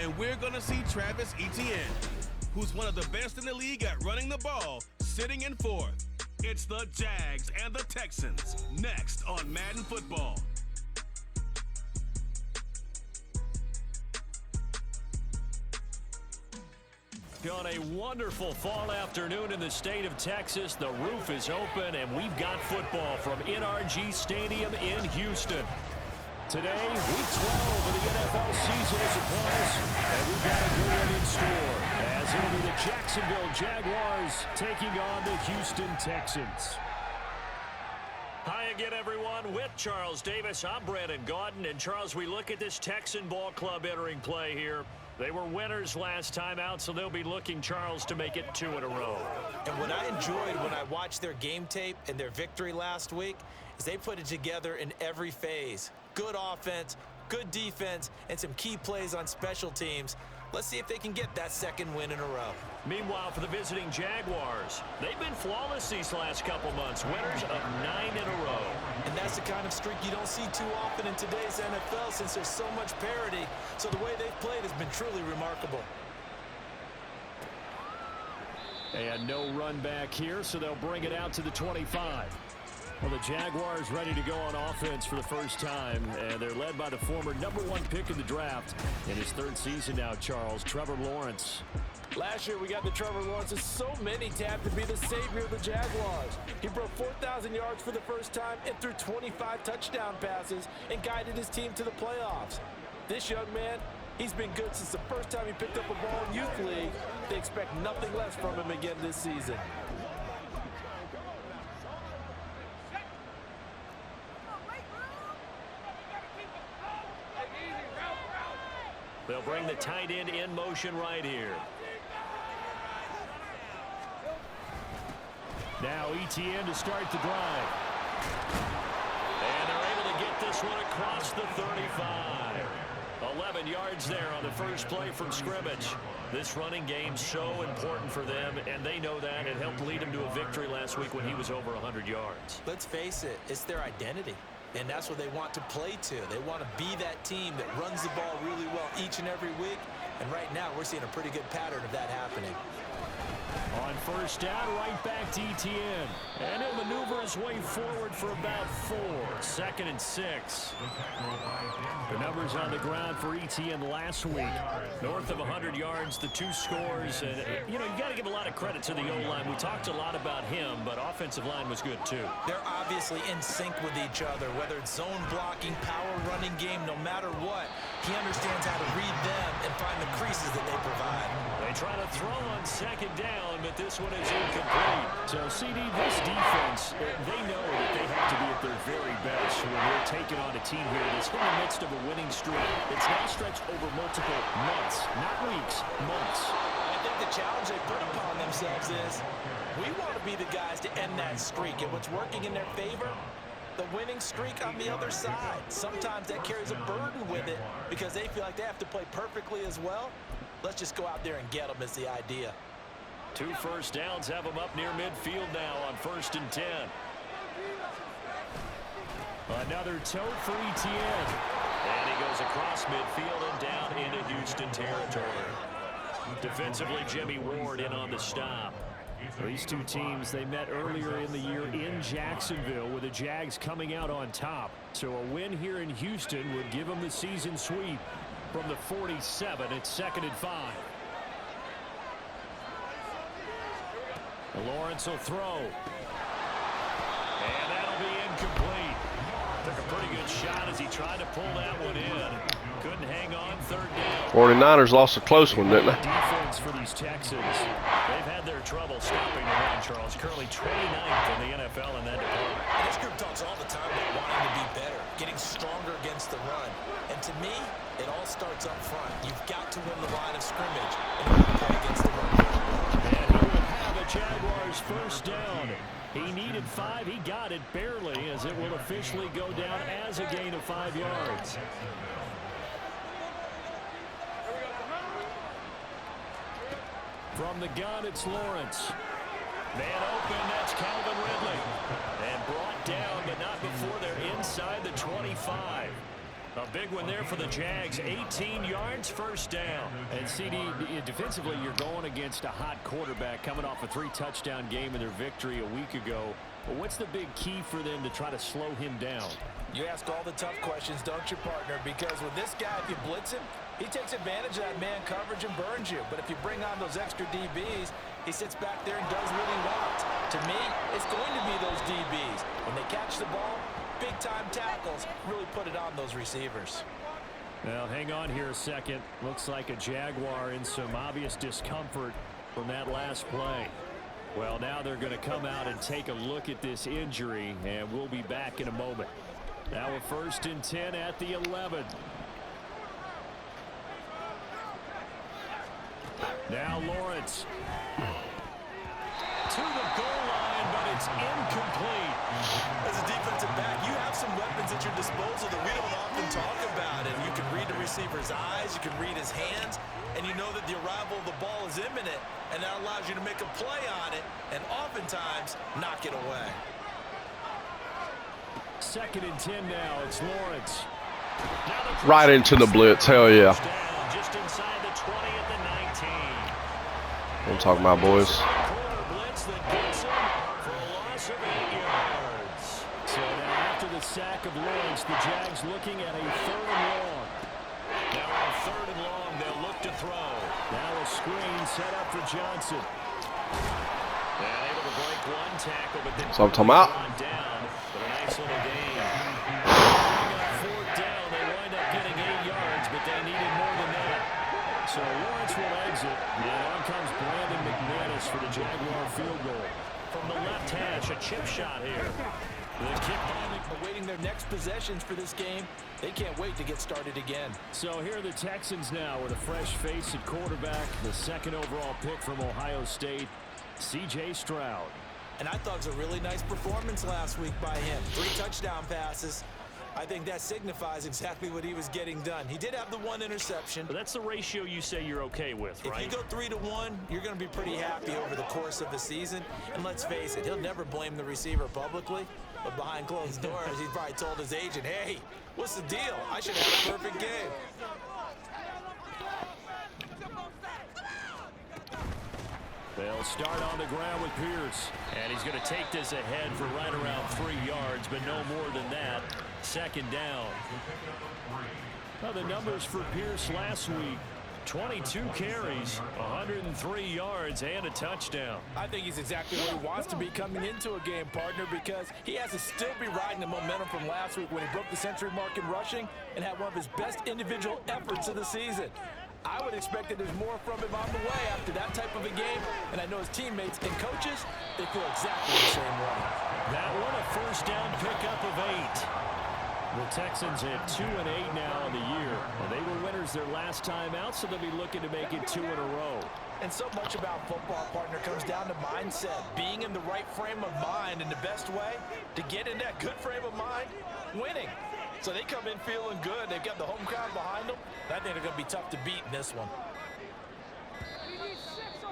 and we're going to see Travis Etienne, who's one of the best in the league at running the ball, sitting in fourth. It's the Jags and the Texans, next on Madden Football. On a wonderful fall afternoon in the state of Texas, the roof is open, and we've got football from NRG Stadium in Houston. Today, week 12 of the NFL season is upon us, and we've got a good one in store, as it'll be the Jacksonville Jaguars taking on the Houston Texans. Hi again, everyone. With Charles Davis, I'm Brandon Gaudin. And, Charles, we look at this Texan ball club entering play here. They were winners last time out, so they'll be looking, Charles, to make it 2 in a row. And what I enjoyed when I watched their game tape and their victory last week is they put it together in every phase. Good offense, good defense, and some key plays on special teams. Let's see if they can get that second win in a row. Meanwhile, for the visiting Jaguars, they've been flawless these last couple months, winners of 9 in a row. And that's the kind of streak you don't see too often in today's NFL since there's so much parity. So the way they've played has been truly remarkable. And no run back here, so they'll bring it out to the 25. Well, the Jaguars ready to go on offense for the first time, and they're led by the former #1 pick in the draft in his 3rd season now, Charles, Trevor Lawrence. Last year we got the Trevor Lawrences. So many tapped to be the savior of the Jaguars. He broke 4,000 yards for the first time and threw 25 touchdown passes and guided his team to the playoffs. This young man, he's been good since the first time he picked up a ball in Youth League. They expect nothing less from him again this season. They'll bring the tight end in motion right here. Now Etienne to start the drive. And they're able to get this one across the 35. 11 yards there on the first play from scrimmage. This running game so important for them, and they know that. It helped lead them to a victory last week when he was over 100 yards. Let's face it, it's their identity. And that's what they want to play to. They want to be that team that runs the ball really well each and every week. And right now, we're seeing a pretty good pattern of that happening. On first down, right back to Etienne. And he'll maneuver his way forward for about 4. 2nd and 6. The numbers on the ground for Etienne last week. North of 100 yards, the 2 scores. And, you got to give a lot of credit to the O-line. We talked a lot about him, but offensive line was good, too. They're obviously in sync with each other, whether it's zone blocking, power running game, no matter what. He understands how to read them and find the creases that they provide. They try to throw on 2nd down, but this one is incomplete. So, CD, this defense, they know that they have to be at their very best when they're taking on a team here that's in the midst of a winning streak. It's now stretched over multiple months, not weeks, months. I think the challenge they put upon themselves is we want to be the guys to end that streak. And what's working in their favor? The winning streak on the other side. Sometimes that carries a burden with it because they feel like they have to play perfectly as well. Let's just go out there and get them is the idea. 2 first downs have them up near midfield now on 1st and 10. Another tote for Etienne. And he goes across midfield and down into Houston territory. Defensively, Jimmy Ward in on the stop. These 2 teams, they met earlier in the year in Jacksonville with the Jags coming out on top. So a win here in Houston would give them the season sweep from the 47. It's 2nd and 5. Lawrence will throw. And that'll be incomplete. Took a pretty good shot as he tried to pull that one in. Couldn't hang on 3rd down. 49ers lost a close one, didn't they? Defense for these Texans. They've had their trouble stopping the run, Charles. Currently 29th in the NFL in that department. And this group talks all the time about wanting to be better, getting stronger against the run. And to me, it all starts up front. You've got to win the line of scrimmage in order to play against the run. And he will have a Jaguars first down. He needed 5. He got it barely, as it will officially go down as a gain of 5 yards. From the gun, it's Lawrence. Man open, that's Calvin Ridley. And brought down, but not before they're inside the 25. A big one there for the Jags. 18 yards, first down. And CD, defensively, you're going against a hot quarterback coming off a 3-touchdown game in their victory a week ago. But what's the big key for them to try to slow him down? You ask all the tough questions, don't you, partner? Because with this guy, if you blitz him, he takes advantage of that man coverage and burns you. But if you bring on those extra DBs, he sits back there and does what he wants. To me, it's going to be those DBs. When they catch the ball, big-time tackles really put it on those receivers. Well, hang on here a second. Looks like a Jaguar in some obvious discomfort from that last play. Well, now they're going to come out and take a look at this injury, and we'll be back in a moment. Now a 1st and 10 at the 11. Now Lawrence. To the goal line, but it's incomplete. As a defensive back, you have some weapons at your disposal that we don't often talk about. And you can read the receiver's eyes, you can read his hands, and you know that the arrival of the ball is imminent, and that allows you to make a play on it and oftentimes knock it away. 2nd and 10 now. It's Lawrence. Right into the blitz. Hell yeah. Just inside the 20 at the 19. I'm talking about, boys. Blitz that gets him for a loss of 8 yards. So now after the sack of Lawrence, the Jags looking at a 3rd and long. Now on 3rd and long, they'll look to throw. Now a screen set up for Johnson. And able to break one tackle, but then So I'm talking about. down. But a nice little gain. They got 4th down. They wind up getting 8 yards, but they needed more than that. So Lawrence will exit. And on comes Brandon McManus for the Jaguar field goal. From the left hash, a chip shot here. The kick Awaiting their next possessions for this game. They can't wait to get started again. So here are the Texans now with a fresh face at quarterback. The 2nd overall pick from Ohio State, C.J. Stroud. And I thought it was a really nice performance last week by him. 3 touchdown passes. I think that signifies exactly what he was getting done. He did have the 1 interception. But that's the ratio you say you're okay with, right? If you go 3-1, you're going to be pretty happy over the course of the season. And let's face it, he'll never blame the receiver publicly. But behind closed doors, he probably told his agent, hey, what's the deal? I should have a perfect game. They'll start on the ground with Pierce. And he's going to take this ahead for right around 3 yards, but no more than that. 2nd down. Well, the numbers for Pierce last week, 22 carries, 103 yards, and a touchdown. I think he's exactly where he wants to be coming into a game, partner, because he has to still be riding the momentum from last week when he broke the century mark in rushing and had one of his best individual efforts of the season. I would expect that there's more from him on the way after that type of a game, and I know his teammates and coaches, they feel exactly the same way. That one a 1st down pickup of 8. The Texans at 2-8 now in the year. And they were winners their last time out, so they'll be looking to make it 2 in a row. And so much about football, partner, comes down to mindset. Being in the right frame of mind, and the best way to get in that good frame of mind, winning. So they come in feeling good. They've got the home crowd behind them. I think they're going to be tough to beat in this one.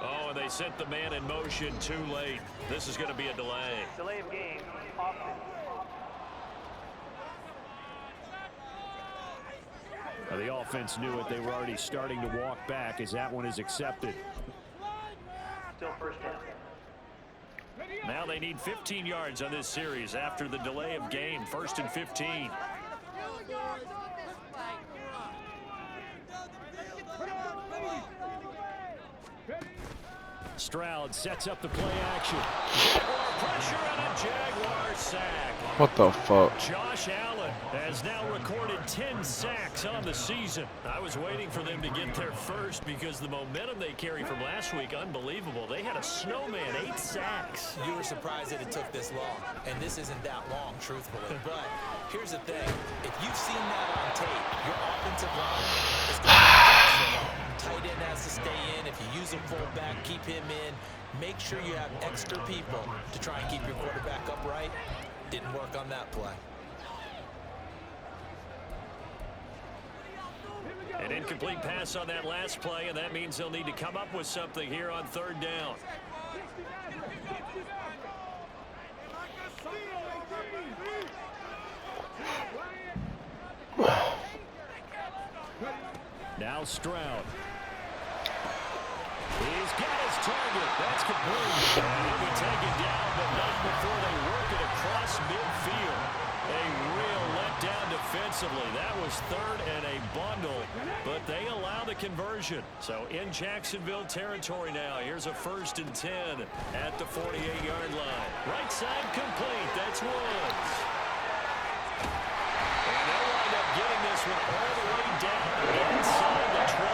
Oh, and they sent the man in motion too late. This is going to be a delay. Delay of game. Offense. Now, the offense knew it. They were already starting to walk back as that one is accepted. Still 1st down. Now they need 15 yards on this series after the delay of game. 1st and 15. Stroud sets up the play action. Jaguar pressure and a Jaguar sack. What the fuck? Josh Allen has now recorded 10 sacks on the season. I was waiting for them to get there first because the momentum they carry from last week, unbelievable. They had a snowman, 8 sacks. You were surprised that it took this long, and this isn't that long, truthfully. But here's the thing. If you've seen that on tape, your offensive line is going to be tight end has to stay in. If you use a fullback, keep him in. Make sure you have extra people to try and keep your quarterback upright. Didn't work on that play. An incomplete pass on that last play, and that means they'll need to come up with something here on 3rd down. Now Stroud. He's got his target. That's complete. And he'll be taken down, but not before they work it across midfield. A real letdown defensively. That was third and a bundle, but they allow the conversion. So in Jacksonville territory now. Here's a 1st and 10 at the 48-yard line. Right side complete. That's Woods. And they'll wind up getting this one all the way down inside the 20.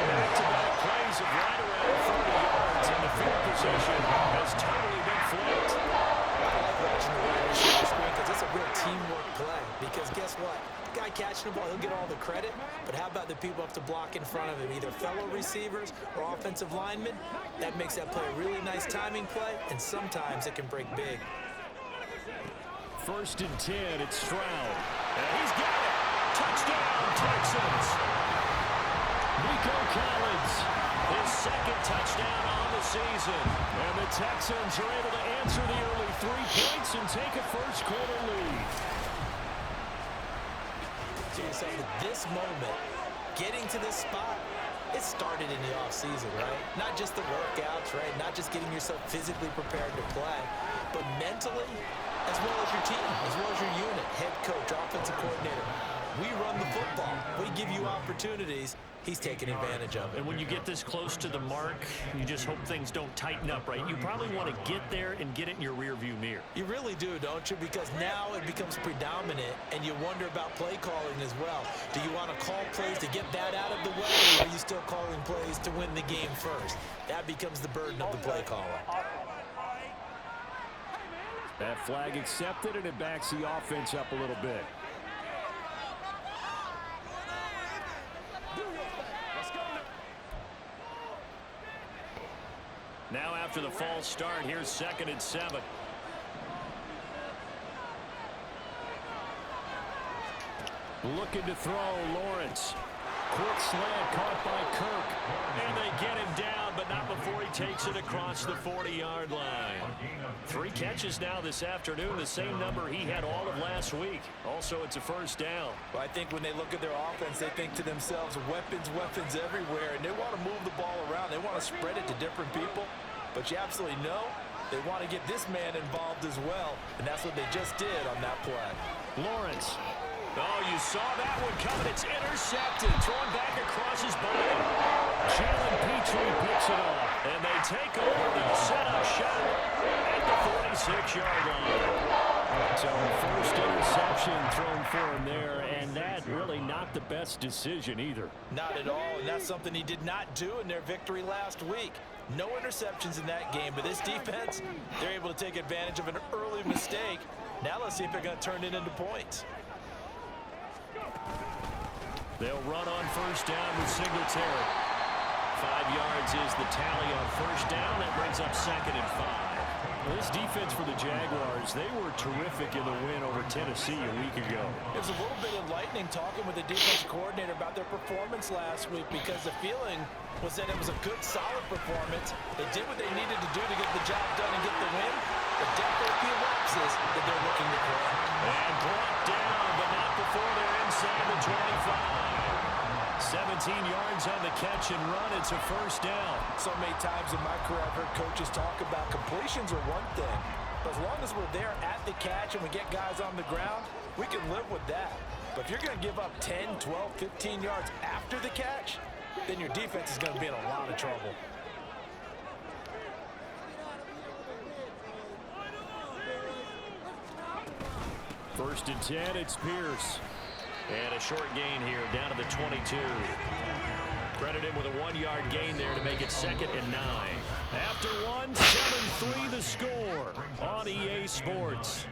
Back-to-back plays of right around 30 yards, and the field position has totally been flipped. I like watching the wide receiver screen because it's a real teamwork play. Because guess what? The guy catching the ball, he'll get all the credit. But how about the people up to block in front of him, either fellow receivers or offensive linemen? That makes that play a really nice timing play, and sometimes it can break big. 1st and 10, it's Stroud. And he's got it. Touchdown, Texans. Nico Collins, his 2nd touchdown on the season. And the Texans are able to answer the early 3 points and take a first-quarter lead. To yourself, at this moment, getting to this spot, it started in the offseason, right? Not just the workouts, right? Not just getting yourself physically prepared to play, but mentally, as well as your team, as well as your unit, head coach, offensive coordinator. We run the football. We give you opportunities. He's taking advantage of it. And when you get this close to the mark, you just hope things don't tighten up, right? You probably want to get there and get it in your rearview mirror. You really do, don't you? Because now it becomes predominant, and you wonder about play calling as well. Do you want to call plays to get that out of the way, or are you still calling plays to win the game first? That becomes the burden of the play caller. That flag accepted, and it backs the offense up a little bit. Now after the false start, here's 2nd and 7. Looking to throw, Lawrence. Quick slant caught by Kirk. And they get him down, but not before he takes it across the 40-yard line. 3 catches now this afternoon, the same number he had all of last week. Also, it's a 1st down. Well, I think when they look at their offense, they think to themselves, weapons, weapons everywhere, and they want to move the ball around. They want to spread it to different people, but you absolutely know they want to get this man involved as well, and that's what they just did on that play. Lawrence. Oh, you saw that one coming. It's intercepted. Thrown back across his body. Jalen Petrie picks it up. And they take over the setup shot at the 46-yard line. So 1st interception thrown for him there, and that really not the best decision either. Not at all, and that's something he did not do in their victory last week. No interceptions in that game, but this defense, they're able to take advantage of an early mistake. Now let's see if they're going to turn it into points. They'll run on 1st down with Singletary. 5 yards is the tally on 1st down. That brings up 2nd and 5. This defense for the Jaguars, they were terrific in the win over Tennessee a week ago. It was a little bit enlightening talking with the defensive coordinator about their performance last week, because the feeling was that it was a good, solid performance. They did what they needed to do to get the job done and get the win, but definitely a few lapses that they're looking to correct. And brought down, but not before they're inside the 25. 17 yards on the catch and run. It's a 1st down. So many times in my career, I've heard coaches talk about completions are one thing, but as long as we're there at the catch and we get guys on the ground, we can live with that. But if you're going to give up 10, 12, 15 yards after the catch, then your defense is going to be in a lot of trouble. First and 10, it's Pierce. And a short gain here down to the 22. Credit him with a 1-yard gain there to make it 2nd and 9. After one, 7-3 the score on EA Sports.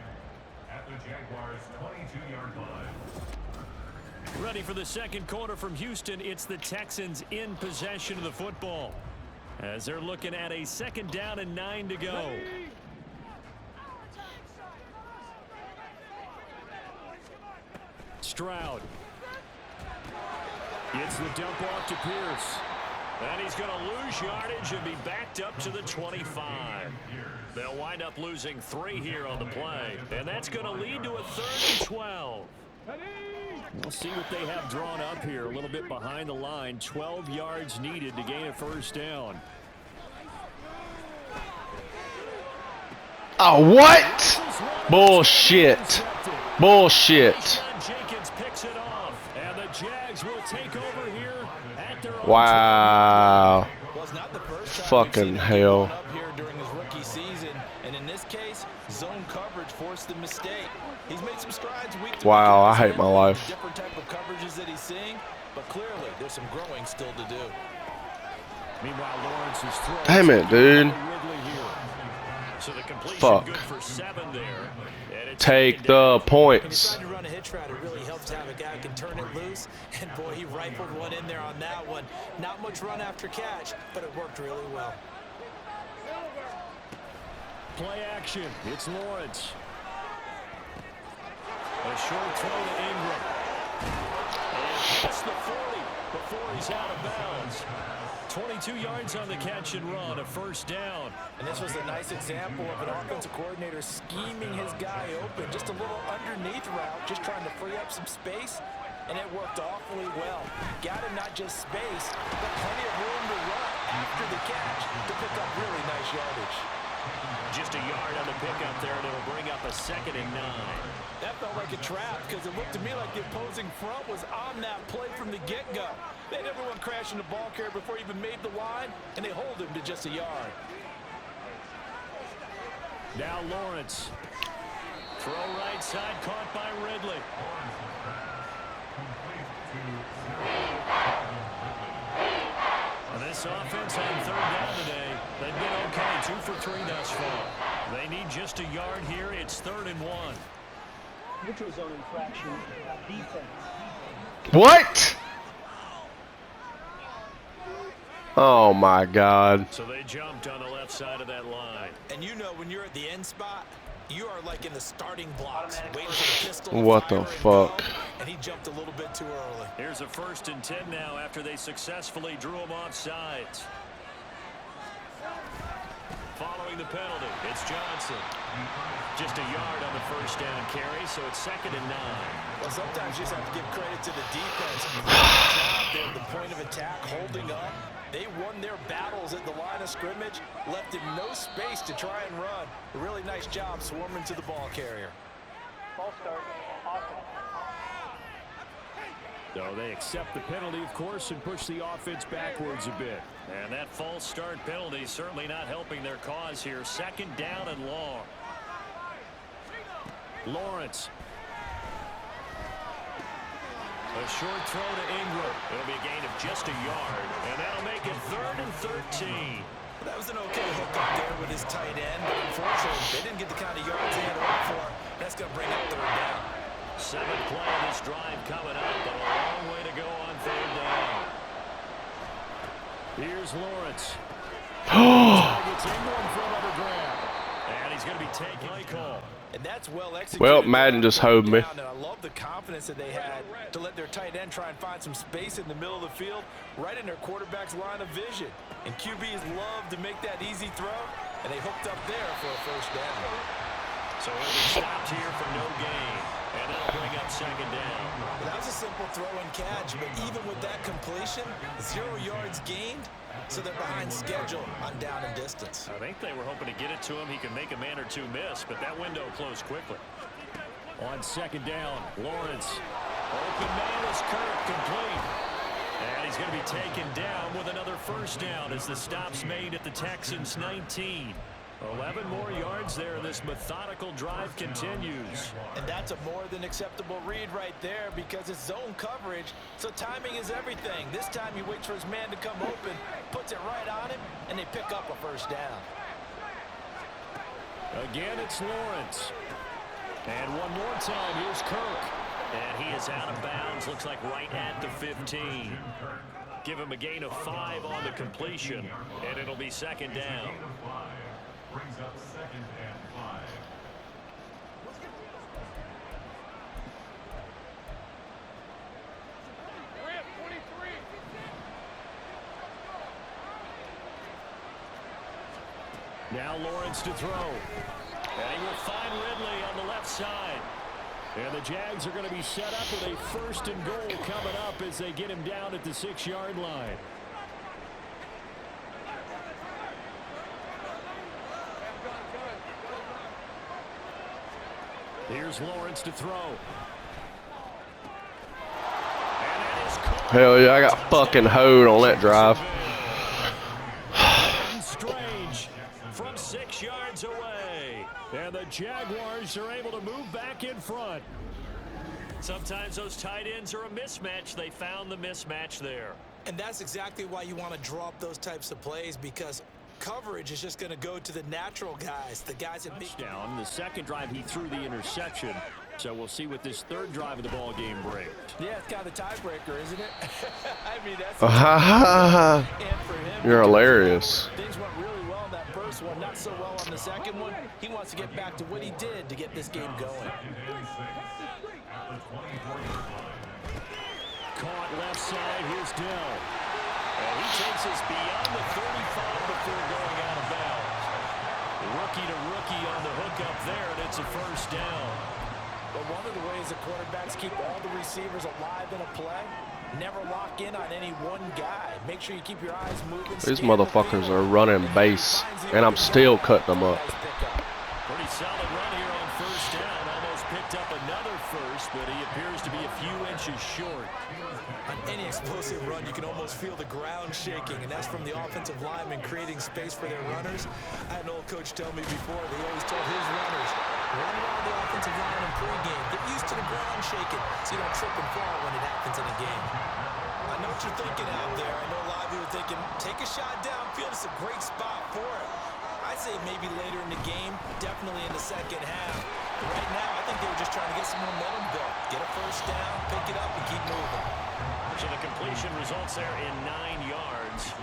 At the Jaguars' 22-yard line. Ready for the 2nd quarter from Houston. It's the Texans in possession of the football, as they're looking at a 2nd down and 9 to go. Stroud. It's the dump off to Pierce. And he's going to lose yardage and be backed up to the 25. They'll wind up losing 3 here on the play. And that's going to lead to a 3rd and 12. We'll see what they have drawn up here. A little bit behind the line. 12 yards needed to gain a first down. Oh, what? Bullshit. Bullshit. Jenkins picks it off, and the Jags will take over here at their own. Wow. Well, it's not the first time Fucking we've seen him hell. get one up here during his rookie season, and in this case, zone coverage forced the mistake. He's made some strides week to Wow, week. I hate my life. Different type of coverages that he's seeing, but clearly there's some growing still to do. Meanwhile, Lawrence is throwing. Damn it, dude. So the completion Fuck. good for 7 there. And it's Take second the down. When you're points. trying to run a hitch route, it really helps to have a guy who can turn it loose. And boy, he rifled one in there on that one. Not much run after catch, but it worked really well. Play action. It's Lawrence. A short throw to Ingram. And past the 40 before he's out of bounds. 22 yards on the catch and run, a first down. And this was a nice example of an offensive coordinator scheming his guy open. Just a little underneath route, just trying to free up some space. And it worked awfully well. Got him not just space, but plenty of room to run after the catch to pick up really nice yardage. Just a yard on the pickup there, and it'll bring up a 2nd and 9. That felt like a trap because it looked to me like the opposing front was on that play from the get-go. They had everyone crashing the ball carrier before he even made the line, and they hold him to just a yard. Now Lawrence. Throw right side, caught by Ridley. And this offense on 3rd down today, they've been okay, 2 for 3 thus far. They need just a yard here. It's 3rd and 1. Neutral zone infraction. Defense. What? Oh, my God. So they jumped on the left side of that line. And you know when you're at the end spot, you are like in the starting blocks, waiting for the pistol to What fire the and fuck? go, and he jumped a little bit too early. Here's a 1st and 10 now after they successfully drew him off sides. Following the penalty, it's Johnson. Just a yard on the first down carry, so it's 2nd and 9. Well, sometimes you just have to give credit to the defense. Great job there at the point of attack, holding up. They won their battles at the line of scrimmage, left him no space to try and run. A really nice job swarming to the ball carrier. Ball start. Offense. So they accept the penalty, of course, and push the offense backwards a bit. And that false start penalty certainly not helping their cause here. 2nd down and long. Lawrence. A short throw to Ingram. It'll be a gain of just a yard, and that'll make it 3rd and 13. That was an okay hook up there with his tight end, but unfortunately, they didn't get the kind of yards they had hoped for. That's going to bring up 3rd down. 7th play of this drive coming up, but a long way to go on 3rd down. Here's Lawrence. Targets Ingram for another grab. And he's going to be taking a call. And that's well executed. Well, Madden just hoed me. And I love the confidence that they had to let their tight end try and find some space in the middle of the field, right in their quarterback's line of vision. And QBs love to make that easy throw, and they hooked up there for a first down. So he'll be stopped here for no gain, and that'll bring up 2nd down. That was a simple throw and catch, but even with that completion, 0 yards gained, so they're behind schedule on down and distance. I think they were hoping to get it to him. He can make a man or two miss, but that window closed quickly. On 2nd down, Lawrence. Open man is Kirk, complete. And he's going to be taken down with another first down as the stop's made at the Texans' 19. 11 more yards there. This methodical drive continues. And that's a more than acceptable read right there because it's zone coverage, so timing is everything. This time he waits for his man to come open, puts it right on him, and they pick up a first down. Again, it's Lawrence. And one more time, here's Kirk. And he is out of bounds, looks like right at the 15. Give him a gain of 5 on the completion, and it'll be 2nd down. Brings up 2nd and 5. Now Lawrence to throw. And he will find Ridley on the left side. And the Jags are going to be set up with a 1st and goal coming up as they get him down at the 6-yard line. Here's Lawrence to throw. Hell yeah, I got fucking hoed on that drive. Strange from 6 yards away. And the Jaguars are able to move back in front. Sometimes those tight ends are a mismatch. They found the mismatch there. And that's exactly why you want to draw up those types of plays, because coverage is just going to go to the natural guys, the guys that make down. The second drive, he threw the interception. So we'll see what this 3rd drive of the ball game brings. Yeah, it's kind of the tiebreaker, isn't it? I mean, that's and for him, you're hilarious. Things went really well in that first one, not so well on the second one. He wants to get back to what he did to get this game going. Caught left side. Here's Dell. And he takes us beyond the 35 before going out of bounds. Rookie to rookie on the hookup there, and it's a 1st down. But one of the ways the quarterbacks keep all the receivers alive in a play, never lock in on any one guy. Make sure you keep your eyes moving. These motherfuckers are running base, and I'm still cutting them up. Pretty solid run here on 1st down. Almost picked up another 1st, but he appears to be a few inches short. On any explosive run, you can almost feel the ground shaking, and that's from the offensive linemen creating space for their runners. I had an old coach tell me before, they always told his runners, run around the offensive line in pregame. Get used to the ground shaking so you don't trip and fall when it happens in a game. I know what you're thinking out there. I know a lot of you are thinking, take a shot downfield. It's a great spot for it. I'd say maybe later in the game, definitely in the second half. But right now, I think they were just trying to get some momentum built. Get a 1st down, pick it up, and keep moving. So the completion results there in 9 yards.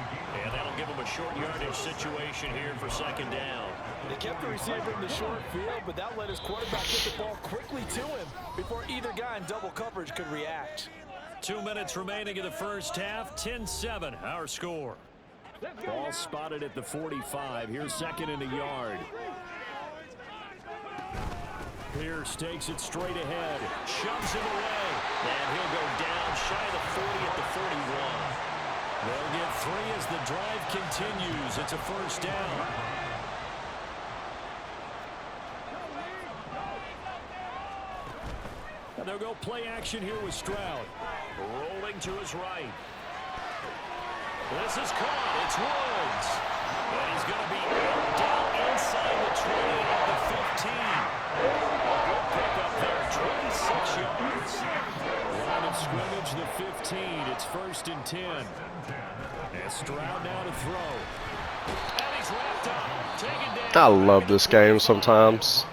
And that'll give them a short yardage situation here for 2nd down. They kept the receiver in the short field, but that let his quarterback get the ball quickly to him before either guy in double coverage could react. 2 minutes remaining in the 1st half. 10-7, our score. Ball spotted at the 45. Here's 2nd and a yard. Pierce takes it straight ahead. Shoves him away. And he'll go down shy of the 40 at the 41. They'll get 3 as the drive continues. It's a 1st down. And they'll go play action here with Stroud. Rolling to his right. This is caught. It's Woods. And he's going to be down inside the 20 at the 15. Good pickup there. 26 yards. Line of scrimmage, the 15. It's 1st and 10. And Stroud now to throw. And he's wrapped up. Taken down. I love this game sometimes.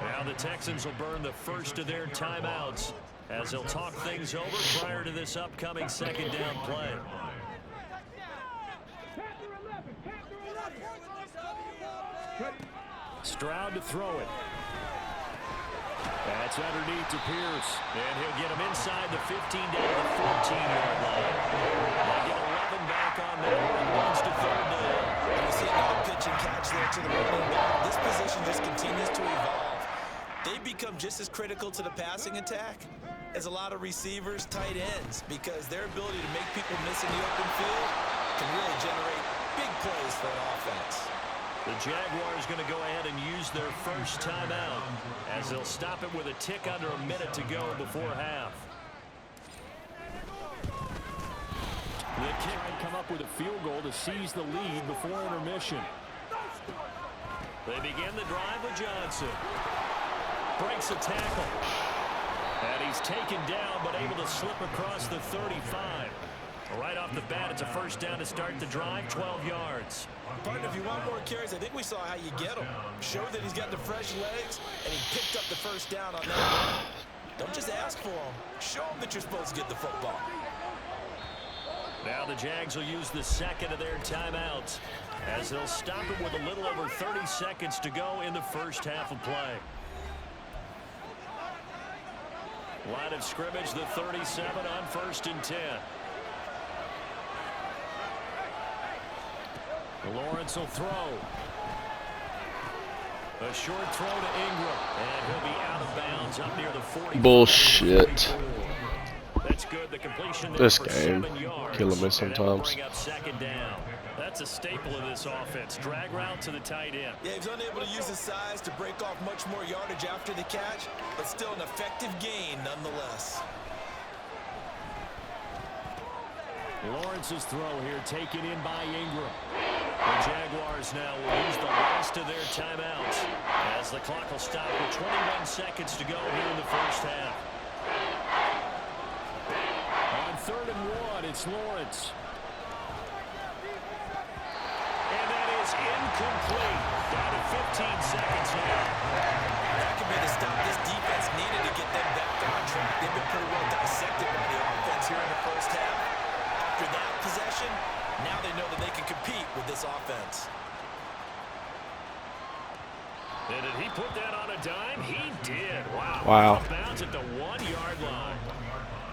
Now the Texans will burn the 1st of their timeouts as they'll talk things over prior to this upcoming 2nd down play. Stroud to throw it. That's underneath to Pierce. And he'll get him inside the 15 down to the 14-yard line. They get 11 back on that. Runs to 3rd down. And you see another pitch and catch there to the running back. This position just continues to evolve. They become just as critical to the passing attack as a lot of receivers, tight ends, because their ability to make people miss in the open field can really generate big plays for an offense. The Jaguars going to go ahead and use their 1st timeout as they'll stop it with a tick under a minute to go before half. The kick might come up with a field goal to seize the lead before intermission. They begin the drive with Johnson. Breaks a tackle. And he's taken down but able to slip across the 35. Right off the bat, it's a 1st down to start the drive, 12 yards. Partner, if you want more carries, I think we saw how you get him. Show that he's got the fresh legs, and he picked up the 1st down on that run. Don't just ask for him. Show him that you're supposed to get the football. Now the Jags will use the 2nd of their timeouts as they'll stop it with a little over 30 seconds to go in the 1st half of play. Line of scrimmage, the 37 on 1st and 10. Lawrence will throw. A short throw to Ingram, and he'll be out of bounds up near the 40. Bullshit. That's good. The completion there This for game 7 yards. killing me And that'll sometimes. bring up second down. That's a staple of this offense. Drag route to the tight end. Yeah, he's unable to use his size to break off much more yardage after the catch, but still an effective gain nonetheless. Lawrence's throw here taken in by Ingram. The Jaguars now will use the last of their timeouts as the clock will stop with 21 seconds to go here in the first half. On 3rd and 1, it's Lawrence. And that is incomplete. Down to 15 seconds now. That could be the stop this defense needed to get them back on track. They've been pretty well dissected by the offense here in the first half. After that possession, now they know that they can compete with this offense. And did he put that on a dime? He did. Wow. Wow. Bounds at the 1-yard line.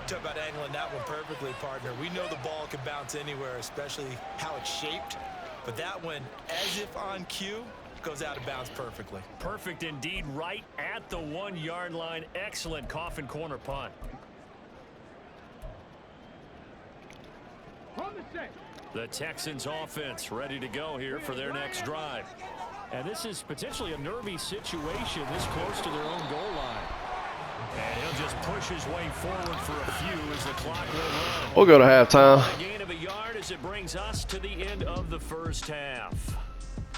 Talk about angling that one perfectly, partner. We know the ball can bounce anywhere, especially how it's shaped. But that one, as if on cue, goes out of bounds perfectly. Perfect indeed, right at the 1-yard line. Excellent coffin corner punt. The Texans offense ready to go here for their next drive. And this is potentially a nervy situation this close to their own goal line. And he'll just push his way forward for a few as the clock will run. We'll go to halftime. A gain of a yard as it brings us to the end of the first half.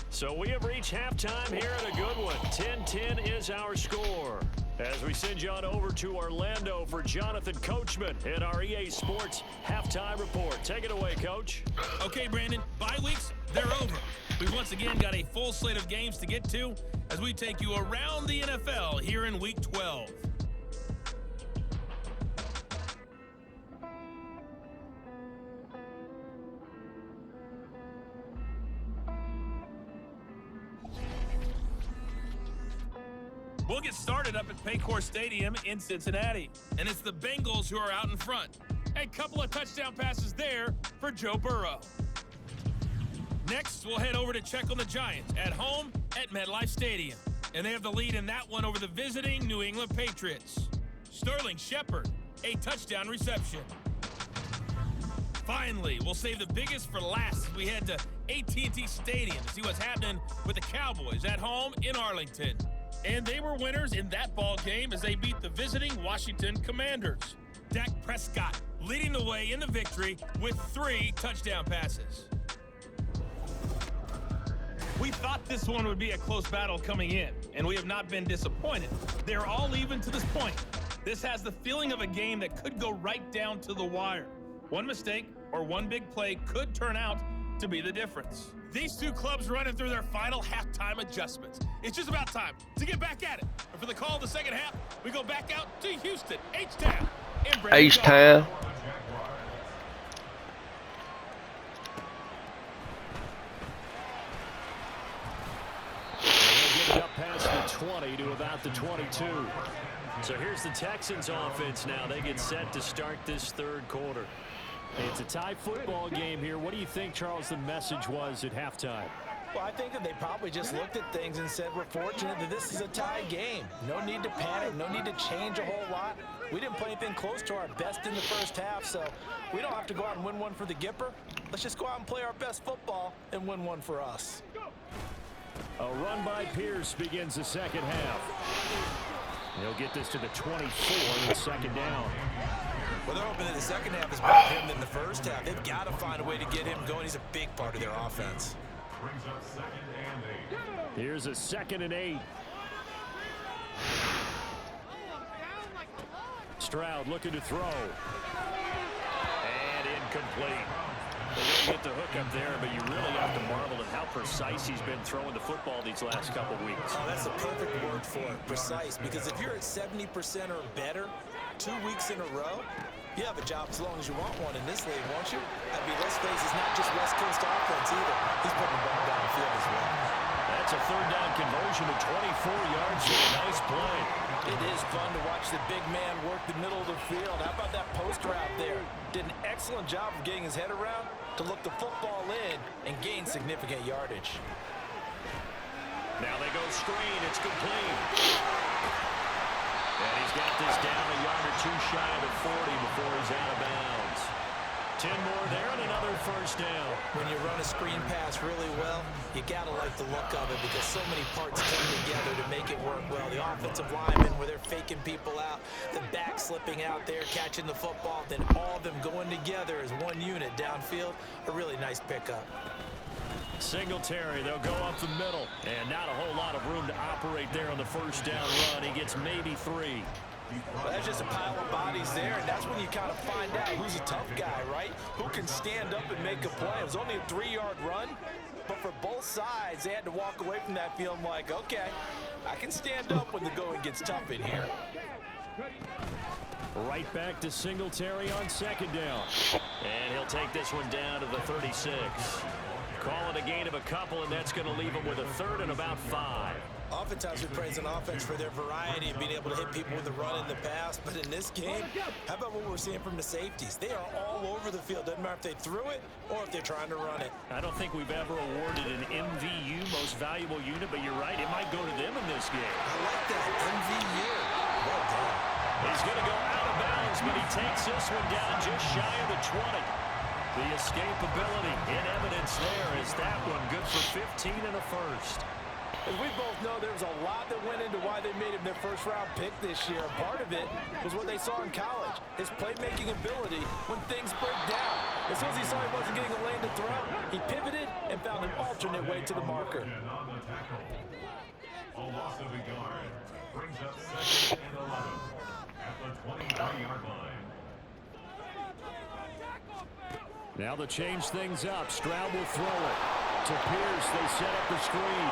So we have reached halftime here in a good one. 10-10 is our score. As we send you on over to Orlando for Jonathan Coachman in our EA Sports Halftime Report. Take it away, Coach. Okay, Brandon, bye weeks, they're over. We've once again got a full slate of games to get to as we take you around the NFL here in Week 12. We'll get started up at Paycor Stadium in Cincinnati. And it's the Bengals who are out in front. A couple of touchdown passes there for Joe Burrow. Next, we'll head over to check on the Giants at home at MetLife Stadium. And they have the lead in that one over the visiting New England Patriots. Sterling Shepard, a touchdown reception. Finally, we'll save the biggest for last as we head to AT&T Stadium to see what's happening with the Cowboys at home in Arlington. And they were winners in that ball game as they beat the visiting Washington Commanders. Dak Prescott leading the way in the victory with 3 touchdown passes. We thought this one would be a close battle coming in, and we have not been disappointed. They're all even to this point. This has the feeling of a game that could go right down to the wire. One mistake or one big play could turn out to be the difference. These two clubs running through their final halftime adjustments. It's just about time to get back at it. And for the call of the second half, we go back out to Houston, H-Town. H-Town. Get it up past the 20 to about the 22. So here's the Texans offense now. They get set to start this third quarter. It's a tie football game here. What do you think, Charles, the message was at halftime? Well, I think that they probably just looked at things and said, we're fortunate that this is a tie game. No need to panic, no need to change a whole lot. We didn't play anything close to our best in the first half, so we don't have to go out and win one for the Gipper. Let's just go out and play our best football and win one for us. A run by Pierce begins the second half. He'll get this to the 24 and second down. Well, they're hoping that the second half is better for him than the first half. They've got to find a way to get him going. He's a big part of their offense. Brings up 2nd and 8. Here's a 2nd and 8. Stroud looking to throw. And incomplete. They didn't get the hook up there, but you really have to marvel at how precise he's been throwing the football these last couple weeks. Oh, that's the perfect word for it, precise. Because if you're at 70% or better 2 weeks in a row, you have a job as long as you want one in this league, won't you? I mean, let's face it, it's not just West Coast offense either. He's putting the ball down the field as well. That's a 3rd down conversion of 24 yards for a nice play. It is fun to watch the big man work the middle of the field. How about that post route there? Did an excellent job of getting his head around to look the football in and gain significant yardage. Now they go screen. It's complete. And he's got this down a yard or two shy of the 40 before he's out of bounds. 10 more there and another first down. When you run a screen pass really well, you got to like the look of it because so many parts come together to make it work well. The offensive linemen, where they're faking people out, the back slipping out there, catching the football, then all of them going together as one unit downfield. A really nice pickup. Singletary, they'll go up the middle. And not a whole lot of room to operate there on the first down run. He gets maybe 3. Well, that's just a pile of bodies there, and that's when you kind of find out who's a tough guy, right? Who can stand up and make a play. It was only a 3-yard run, but for both sides, they had to walk away from that feeling like, okay, I can stand up when the going gets tough in here. Right back to Singletary on second down. And he'll take this one down to the 36. Call it a gain of a couple, and that's going to leave him with a third and about 5. Oftentimes we praise an offense for their variety and being able to hit people with the run in the pass, but in this game, how about what we're seeing from the safeties? They are all over the field. Doesn't matter if they threw it or if they're trying to run it. I don't think we've ever awarded an MVU, most valuable unit, but you're right, it might go to them in this game. I like that, MVU. Well done. He's going to go out of bounds, but he takes this one down just shy of the 20. The escapability in evidence there is that one good for 15 and a first. As we both know, there was a lot that went into why they made him their first-round pick this year. Part of it was what they saw in college, his playmaking ability when things break down. As soon as he saw he wasn't getting a lane to throw, he pivoted and found an alternate way to the marker. And on the tackle, a loss of a yard brings up 2nd and 11 at the 23-yard line. Now they change things up. Stroud will throw it to Pierce. They set up the screen.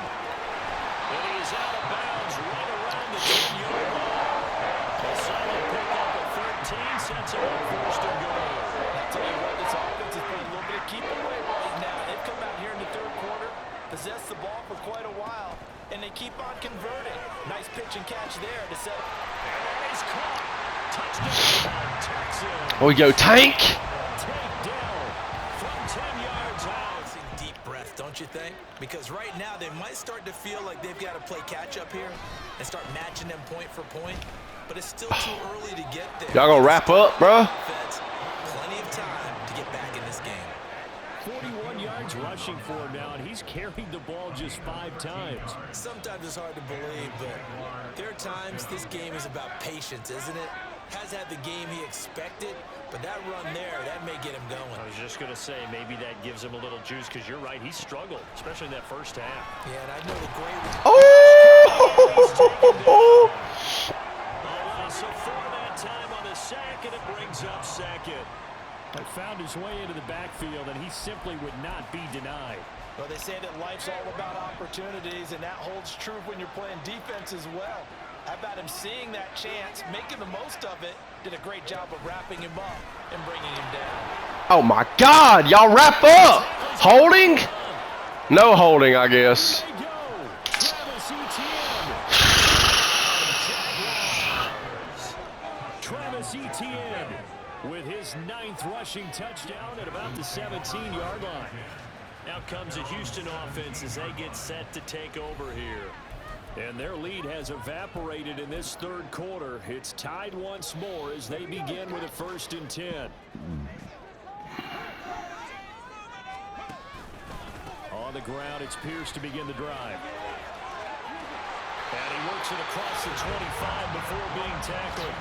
And he's out of bounds right around the 10-yard line. A solid pickup at 13 sets him up first and goal. I'll tell you what, this offense is playing a little bit of keep away right now. They've come out here in the third quarter, possessed the ball for quite a while, and they keep on converting. Nice pitch and catch there to set up. And he's caught. Touchdown, Texans. We go Tank. Takedown from 10 yards out. Deep breath, don't you think? Because right now they might start to feel like they've got to play catch up here and start matching them point for point, but it's still too early to get there. Y'all gonna wrap up, bro? Plenty of time to get back in this game. 41 yards rushing for him now, and he's carried the ball just 5 times. Sometimes it's hard to believe, but there are times this game is about patience, isn't it? Has had the game he expected, but that run there, that may get him going. I was just going to say, maybe that gives him a little juice, because you're right, he struggled, especially in that first half. Yeah, and I know the great... Oh! So for that time on the sack, and it brings up second. But found his way into the backfield, and he simply would not be denied. Well, they say that life's all about opportunities, and that holds true when you're playing defense as well. How about him seeing that chance, making the most of it, did a great job of wrapping him up and bringing him down. Oh my God! Y'all wrap up. Holding? No holding, I guess. There you go. Travis Etienne. Travis Etienne with his 9th rushing touchdown at about the 17-yard line. Now comes a Houston offense as they get set to take over here. And their lead has evaporated in this third quarter. It's tied once more as they begin with a 1st and 10. On the ground, it's Pierce to begin the drive. And he works it across the 25 before being tackled.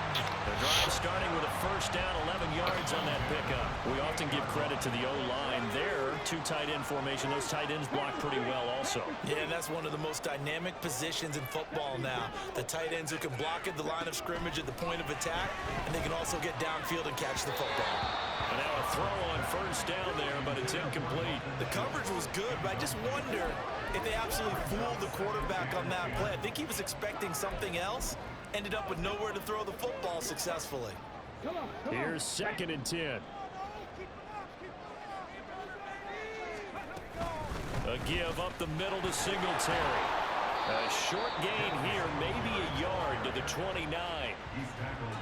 The drive starting with a 1st down, 11 yards on that pickup. We often give credit to the O-line there. 2 tight end formation. Those tight ends block pretty well also. Yeah, and that's one of the most dynamic positions in football now. The tight ends who can block at the line of scrimmage at the point of attack, and they can also get downfield and catch the football. And now a throw on 1st down there, but it's incomplete. The coverage was good, but I just wonder if they absolutely fooled the quarterback on that play. I think he was expecting something else, ended up with nowhere to throw the football successfully. Here's 2nd and 10. A give up the middle to Singletary. A short gain here, maybe a yard to the 29.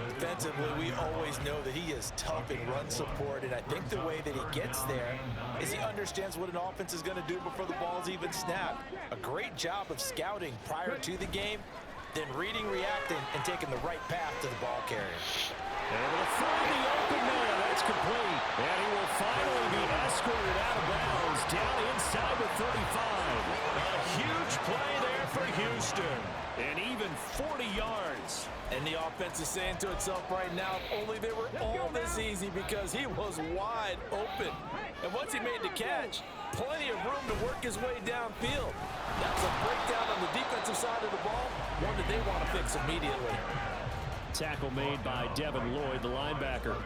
Defensively, we always know that he is tough in run support, and I think the way that he gets there is he understands what an offense is going to do before the ball's even snapped. A great job of scouting prior to the game, then reading, reacting, and taking the right path to the ball carrier. Able to find the open man. That's complete. And he will finally be escorted out of bounds down inside the 35. A huge play there for Houston. And even 40 yards. And the offense is saying to itself right now, if only they were all this easy, because he was wide open. And once he made the catch, plenty of room to work his way downfield. That's a breakdown on the defensive side of the ball, one that they want to fix immediately. Tackle made by Devin Lloyd, the linebacker.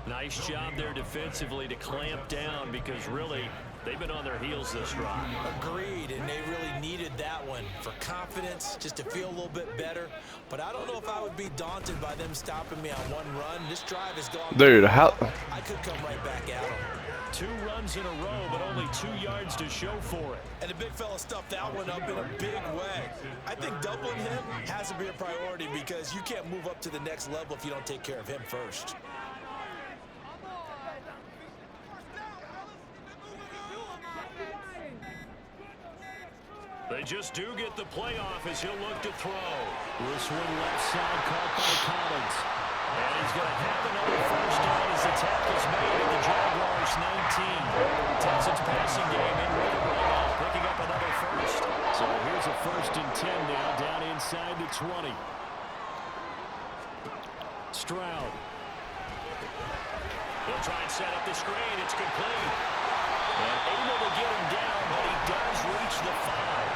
Nice job there defensively to clamp down, because really they've been on their heels this drive. Agreed, and they really needed that one for confidence, just to feel a little bit better. But I don't know if I would be daunted by them stopping me on one run. This drive has gone. Dude, how? I could come right back at them. 2 runs in a row, but only 2 yards to show for it. And the big fella stuffed that one up in a big way. I think doubling him has to be a priority, because you can't move up to the next level if you don't take care of him first. They just do get the playoff as he'll look to throw. This one left side caught by Collins. And he's going to have another first down as the tackle's made at the Jaguars 19. Texans passing game in rhythm right now, picking up another first. So here's a 1st and 10 now, down inside the 20. Stroud. He'll try and set up the screen. It's complete. And able to get him down, but he does reach the 5.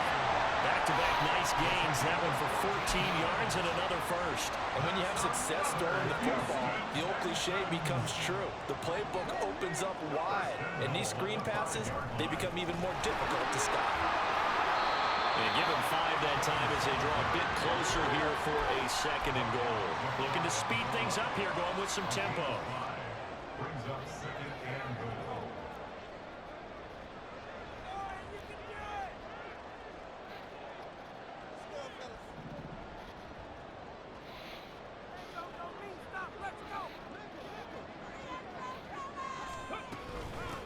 Back-to-back nice gains. That one for 14 yards and another first. And when you have success throwing the football, the old cliche becomes true. The playbook opens up wide, and these screen passes, they become even more difficult to stop. And give him 5 that time as they draw a bit closer here for a 2nd and goal. Looking to speed things up here, going with some tempo. Brings up 2nd and goal.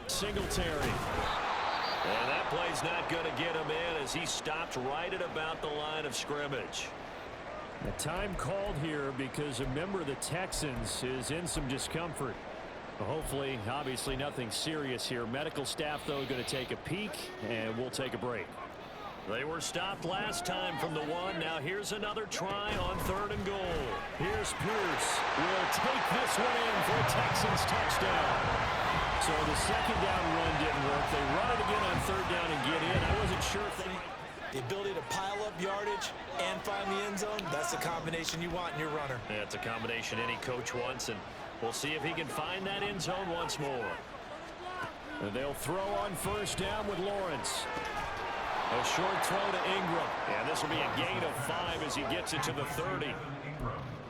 Singletary. And that play's not going to get him in as he stopped right at about the line of scrimmage. The time called here because a member of the Texans is in some discomfort. Hopefully, obviously nothing serious here. Medical staff, though, going to take a peek, and we'll take a break. They were stopped last time from the 1. Now here's another try on 3rd and goal. Here's Pierce. Will take this one in for a Texans touchdown. So the 2nd down run didn't work. They run it again on 3rd down and get in. I wasn't sure if they might. The ability to pile up yardage and find the end zone, that's the combination you want in your runner. Yeah, it's a combination any coach wants, and we'll see if he can find that end zone once more. And they'll throw on 1st down with Lawrence. A short throw to Ingram. And this will be a gain of 5 as he gets it to the 30.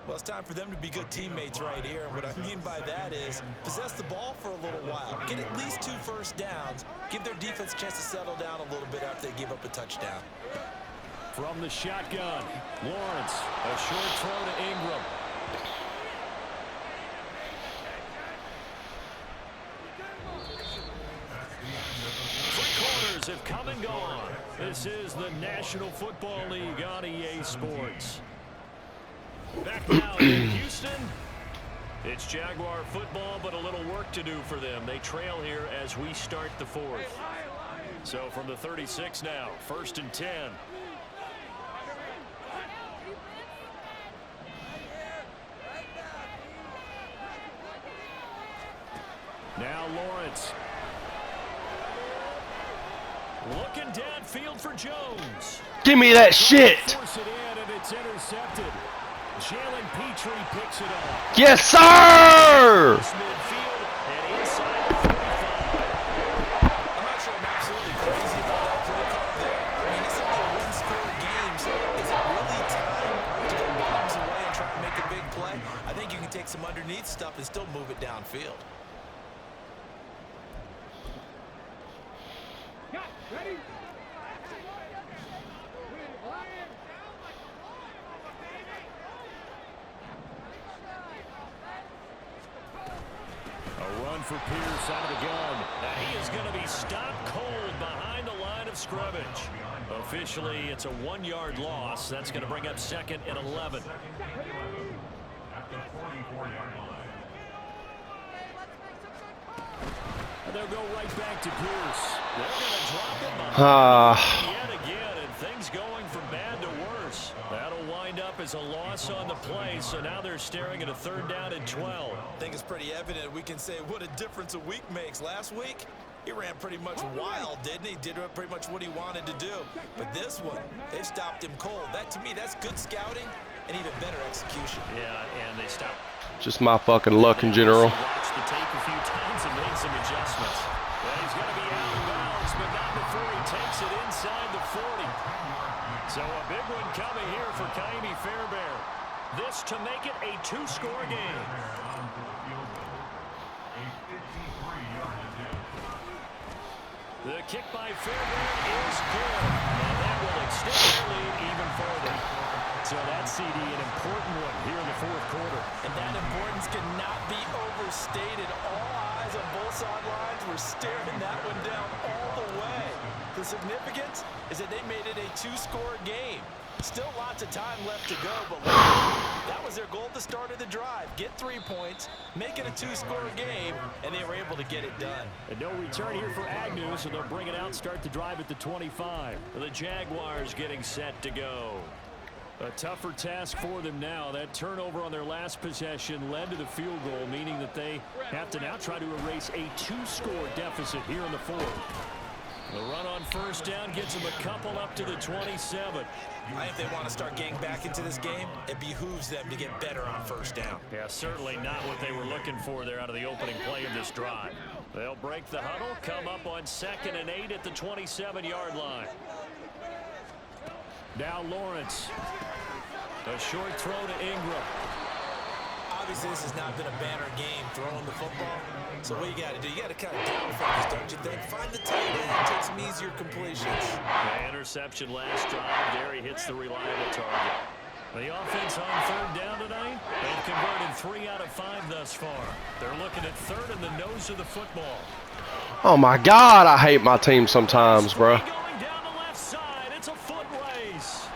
Well, it's time for them to be good teammates right here. And what I mean by that is possess the ball for a little while. Get at least 2 first downs. Give their defense a chance to settle down a little bit after they give up a touchdown. From the shotgun, Lawrence. A short throw to Ingram. Have come and gone. This is the National Football League on EA Sports. Back now in Houston. It's Jaguar football, but a little work to do for them. They trail here as we start the 4th. So from the 36 now, 1st and 10. Now Lawrence. Looking downfield for Jones. Give me that shit. Force it in, and it's intercepted. Jalen Petrie picks it up. Yes, sir. Midfield and inside the 45. I'm not sure I'm absolutely crazy about that play call there. I mean, it's only a 1-score game, so is it really time to go bombs away and try to make a big play? I think you can take some underneath stuff and still move it downfield. Ready? for Pierce out of the gun. Now he is going to be stopped cold behind the line of scrimmage. Officially, it's a 1-yard loss. That's going to bring up 2nd and 11. At the 44-yard line. And they'll go right back to Pierce. They're going to drop it behind yet again, and things going from bad to worse. That'll wind up as a loss on the play, so now they're staring at a 3rd down and 12. I think it's pretty evident. We can say what a difference a week makes. Last week, he ran pretty much wild, didn't he? Did pretty much what he wanted to do. But this one, they stopped him cold. That, to me, that's good scouting and even better execution. Yeah, and they stopped. Just my fucking luck in general. Watched the tape a few times and made some adjustments. Well, he's going to be out of bounds, but not before he takes it inside the 40. So a big one coming here for Kaimi Fairbairn. This to make it a 2-score game. The kick by Fairbairn is good, and that will extend their lead even further. So that CD, an important one here in the 4th quarter. And that importance cannot be overstated. All eyes on both sidelines were staring that one down all the way. The significance is that they made it a 2-score game. Still lots of time left to go, but that was their goal at the start of the drive. Get 3 points, make it a 2-score game, and they were able to get it done. And no return here for Agnew, so they'll bring it out, start the drive at the 25. The Jaguars getting set to go. A tougher task for them now. That turnover on their last possession led to the field goal, meaning that they have to now try to erase a 2-score deficit here in the 4th. The run on 1st down gets them a couple up to the 27. I think they want to start getting back into this game. It behooves them to get better on 1st down. Yeah, certainly not what they were looking for there out of the opening play of this drive. They'll break the huddle, come up on 2nd and 8 at the 27-yard line. Now Lawrence. A short throw to Ingram. Obviously, this has not been a banner game throwing the football. So what you got to do, you got to kind of down focus, don't you think? Find the tight end, take some easier completions. The interception last drive. There he hits the reliable target. The offense on 3rd down tonight. They've converted 3 out of 5 thus far. They're looking at 3rd in the nose of the football. Oh my God, I hate my team sometimes, bro. Going down the left side. It's a foot race.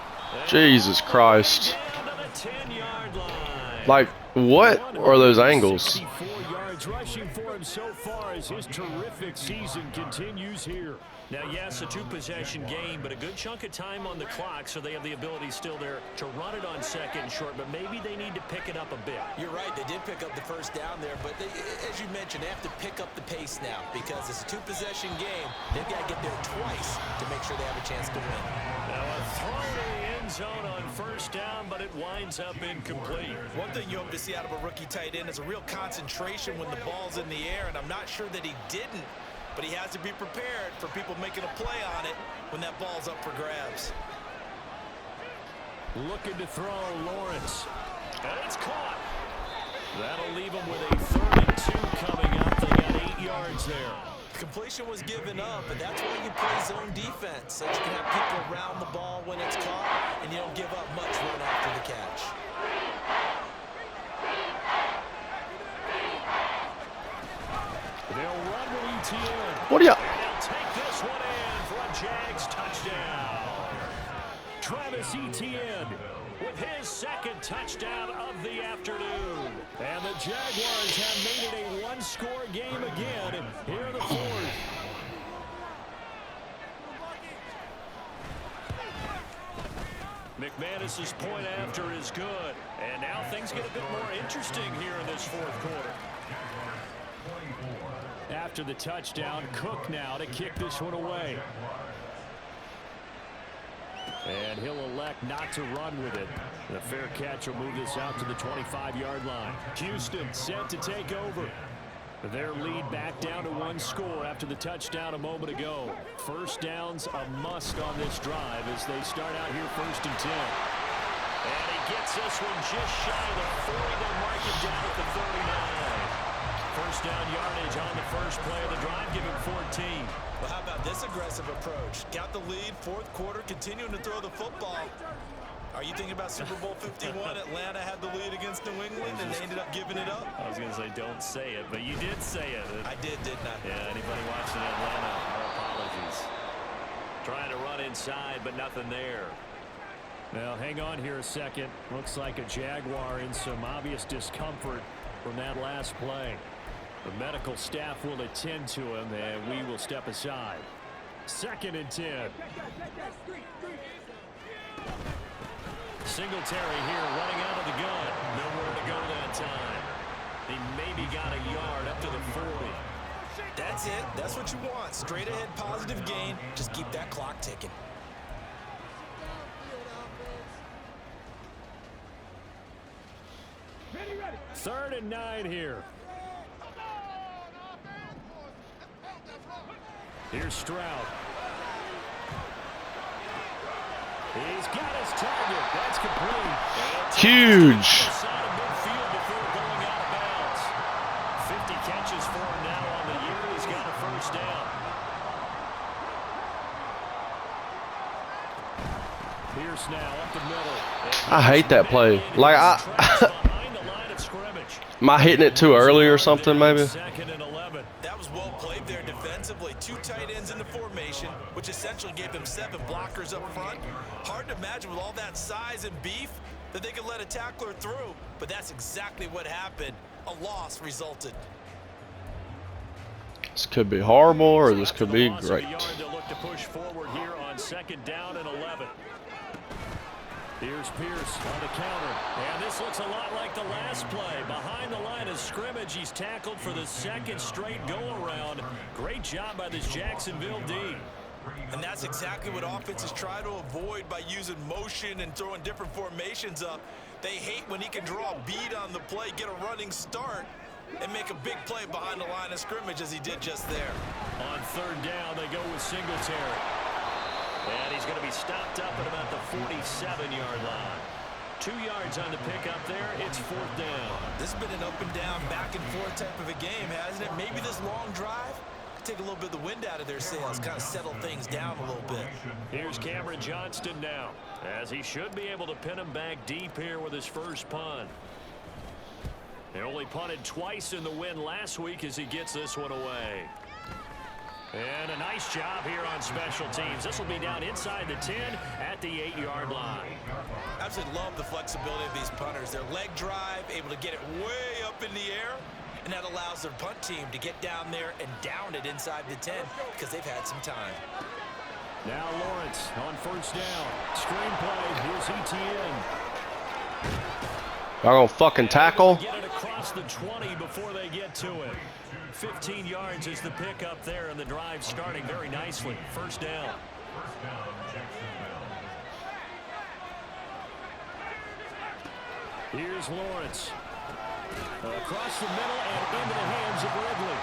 Jesus Christ. Down to the 10-yard line. Like, what are those angles? 64 yards rushing for him so far as his terrific season continues here. Now, yes, a 2-possession game, but a good chunk of time on the clock, so they have the ability still there to run it on 2nd and short, but maybe they need to pick it up a bit. You're right, they did pick up the 1st down there, but they, as you mentioned, they have to pick up the pace now because it's a 2-possession game. They've got to get there twice to make sure they have a chance to win. Now, a throw to the end zone on 1st down, but it winds up incomplete. One thing you hope to see out of a rookie tight end is a real concentration when the ball's in the air, and I'm not sure that he didn't. But he has to be prepared for people making a play on it when that ball's up for grabs. Looking to throw Lawrence. And it's caught. That'll leave him with a 3rd and 2 coming up. They got 8 yards there. Completion was given up, but that's why you play zone defense, so you can have people around the ball when it's caught, and you don't give up much run after the catch. They'll run with ETN. What do you? They'll take this one in for a Jags touchdown. Travis Etienne with his 2nd touchdown of the afternoon. And the Jaguars have made it a 1-score game again here in the 4th. McManus's point after is good. And now things get a bit more interesting here in this 4th quarter. After the touchdown, Cook now to kick this one away. And he'll elect not to run with it. The fair catch will move this out to the 25-yard line. Houston set to take over. Their lead back down to 1 score after the touchdown a moment ago. 1st downs a must on this drive as they start out here 1st and 10. And he gets this one just shy of the 40. They'll mark it down at the 39. 1st down yardage on the 1st play of the drive, give him 14. Well, how about this aggressive approach? Got the lead, 4th quarter, continuing to throw the football. Are you thinking about Super Bowl 51? Atlanta had the lead against New England, and they ended up giving it up? I was going to say don't say it, but you did say it. I did, didn't I? Yeah, anybody watching Atlanta, our apologies. Trying to run inside, but nothing there. Now, hang on here a second. Looks like a Jaguar in some obvious discomfort from that last play. The medical staff will attend to him, and we will step aside. 2nd and 10. Singletary here running out of the gun. Nowhere to go that time. He maybe got a yard up to the 40. That's it. That's what you want. Straight ahead positive gain. Just keep that clock ticking. Third and 9 here. Here's Stroud. He's got his target. That's complete. Huge. 50 catches for him now on the year. He's got a first down. Pierce now up the middle. I hate that play. Like, Behind the line of scrimmage. am I hitting it too early or something, maybe? 2nd and 11. That was well played there defensively. 2 tight ends in the formation, which essentially gave them 7 blockers up front. Hard to imagine with all that size and beef that they could let a tackler through, but that's exactly what happened. A loss resulted. This could be horrible, or this could be great. To look to push forward here on 2nd down and 11. Here's Pierce on the counter. And this looks a lot like the last play. Behind the line of scrimmage, he's tackled for the 2nd straight go-around. Great job by this Jacksonville D. And that's exactly what offenses try to avoid by using motion and throwing different formations up. They hate when he can draw a bead on the play, get a running start, and make a big play behind the line of scrimmage as he did just there. On 3rd down, they go with Singletary. And he's going to be stopped up at about the 47-yard line. 2 yards on the pickup there. It's 4th down. This has been an up and down, back and forth type of a game, hasn't it? Maybe this long drive take a little bit of the wind out of their sails, kind of settle things down a little bit. Here's Cameron Johnston now, as he should be able to pin him back deep here with his first punt. They only punted twice in the win last week as he gets this one away. And a nice job here on special teams. This will be down inside the 10 at the 8-yard line. Absolutely love the flexibility of these punters. Their leg drive, able to get it way up in the air, and that allows their punt team to get down there and down it inside the 10 because they've had some time. Now Lawrence on 1st down. Screenplay, here's Etienne. Y'all gonna fucking tackle? Get it across the 20 before they get to it. 15 yards is the pickup there, and the drive starting very nicely. 1st down. Here's Lawrence. Across the middle and into the hands of Ridley.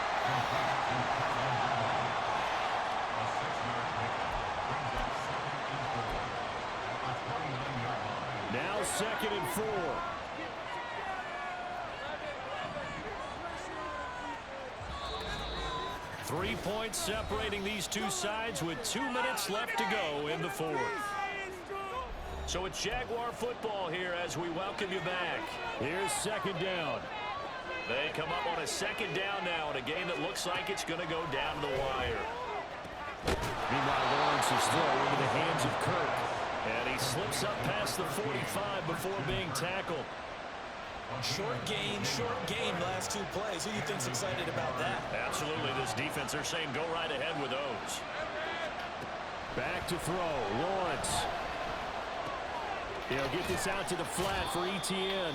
Now 2nd and 4. Three points separating these two sides with 2 minutes left to go in the 4th. So it's Jaguar football here as we welcome you back. Here's 2nd down. They come up on a 2nd down now in a game that looks like it's going to go down to the wire. Meanwhile, Lawrence's throw into the hands of Kirk. And he slips up past the 45 before being tackled. Short gain last 2 plays. Who do you think's excited about that? Absolutely, this defense, they're saying go right ahead with those. Back to throw, Lawrence. He'll get this out to the flat for Etienne.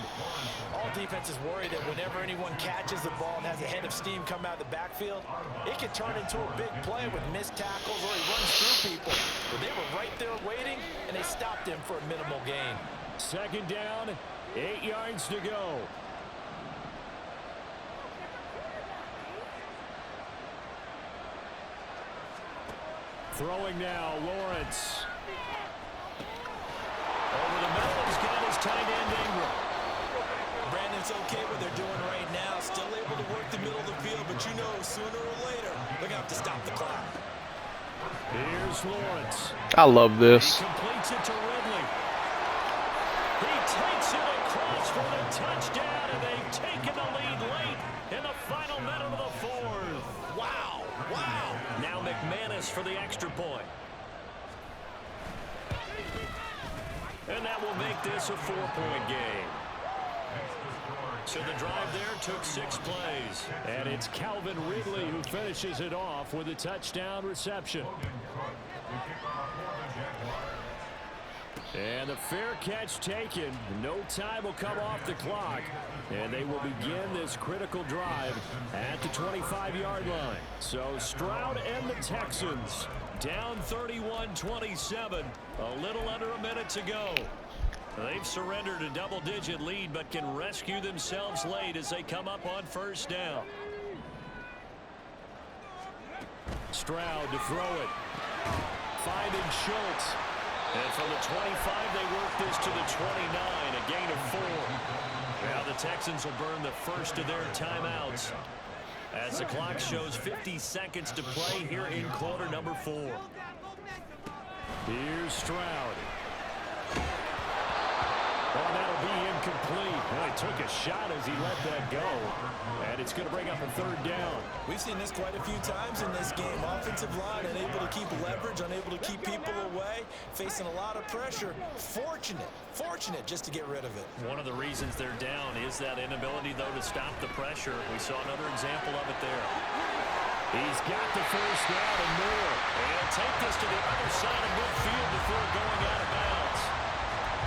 All defenses worry that whenever anyone catches the ball and has a head of steam come out of the backfield, it can turn into a big play with missed tackles or he runs through people. But they were right there waiting, and they stopped him for a minimal gain. 2nd down, 8 yards to go. Throwing now, Lawrence. Over the middle, he's got his tight end Ingram. Brandon's okay what they're doing right now. Still able to work the middle of the field, but you know sooner or later they're going to have to stop the clock. Here's Lawrence. I love this. He completes it to Ridley. for the touchdown, and they've taken the lead late in the final minute of the fourth. Wow, wow. Now McManus for the extra point. And that will make this a 4-point game. So the drive there took 6 plays. And it's Calvin Ridley who finishes it off with a touchdown reception. And the fair catch taken. No time will come off the clock. And they will begin this critical drive at the 25-yard line. So Stroud and the Texans down 31-27. A little under a minute to go. They've surrendered a double-digit lead, but can rescue themselves late as they come up on first down. Stroud to throw it. Finding Schultz. And from the 25, they work this to the 29, a gain of 4. Now the Texans will burn the first of their timeouts as the clock shows 50 seconds to play here in quarter number 4. Here's Stroud. Oh, that'll be incomplete. Well, he took a shot as he let that go. And it's going to bring up a 3rd down. We've seen this quite a few times in this game. Offensive line unable to keep leverage, unable to keep people away, facing a lot of pressure. Fortunate just to get rid of it. One of the reasons they're down is that inability, though, to stop the pressure. We saw another example of it there. He's got the first down and more. And take this to the other side of midfield before going out of bounds.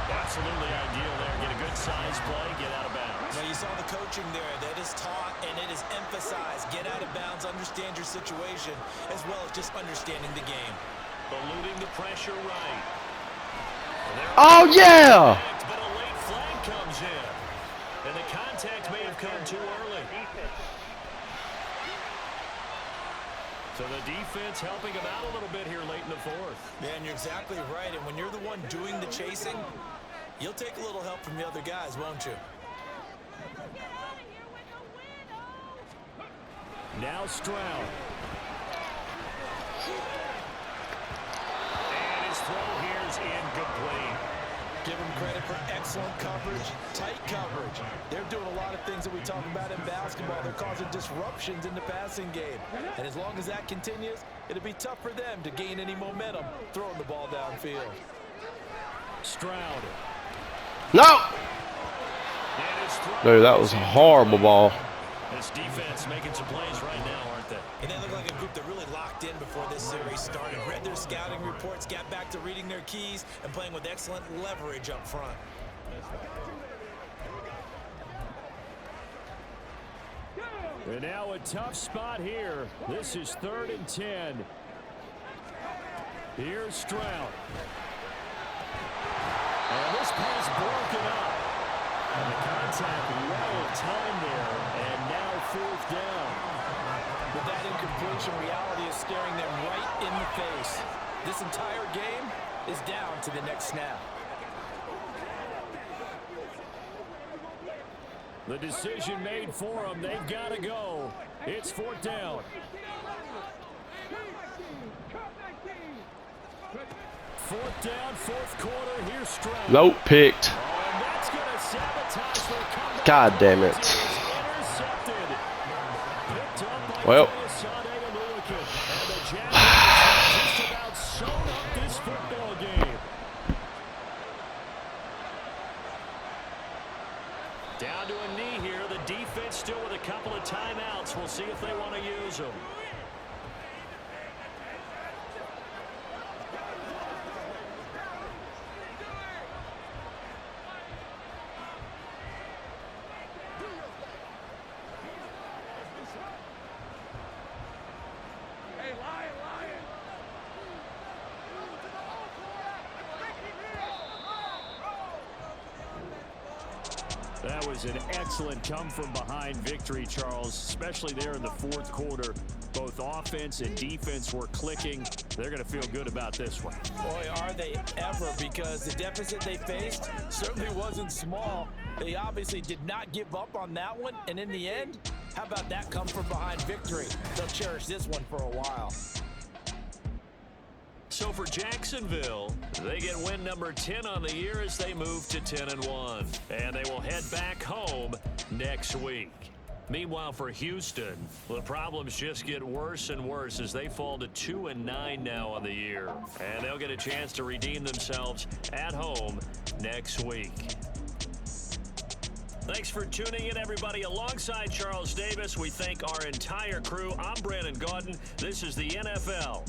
Absolutely ideal there. Get a good size play, get out of bounds. Now you saw the coaching there. That is taught and it is emphasized. Get out of bounds, understand your situation, as well as just understanding the game. Eluding the pressure right. Oh, yeah! But a late flag comes in. And the contact may have come too early. So the defense helping him out a little bit here late in the 4th. Yeah, and you're exactly right. And when you're the one doing the chasing, you'll take a little help from the other guys, won't you? Now Stroud. And his throw here is incomplete. Give them credit for excellent coverage, tight coverage. They're doing a lot of things that we talk about in basketball. They're causing disruptions in the passing game. And as long as that continues, it'll be tough for them to gain any momentum throwing the ball downfield. Stroud. No! Dude, that was a horrible ball. This defense making some plays right now, aren't they? And they look like a group that really locked in before this series started. Read their scouting reports, got back to reading their keys, and playing with excellent leverage up front. And now a tough spot here. This is 3rd and 10. Here's Stroud. And this pass broken up. And the contact well timed there. And now 4th down. But that incompletion reality is staring them right in the face. This entire game is down to the next snap. The decision made for them. They've got to go. It's 4th down. 4th down, 4th quarter. Here's Stroud. Nope, picked. And that's going to sabotage their comeback. God damn it. Intercepted. Picked up by Well. And the Jaguars have just about sewn up this football game. Down to a knee here. The defense still with a couple of timeouts. We'll see if they want to use them. That was an excellent come-from-behind victory, Charles, especially there in the 4th quarter. Both offense and defense were clicking. They're going to feel good about this one. Boy, are they ever, because the deficit they faced certainly wasn't small. They obviously did not give up on that one, and in the end, how about that come-from-behind victory? They'll cherish this one for a while. So for Jacksonville, they get win number 10 on the year as they move to 10-1. And they will head back home next week. Meanwhile, for Houston, the problems just get worse and worse as they fall to 2-9 now on the year. And they'll get a chance to redeem themselves at home next week. Thanks for tuning in, everybody. Alongside Charles Davis, we thank our entire crew. I'm Brandon Gaudin. This is the NFL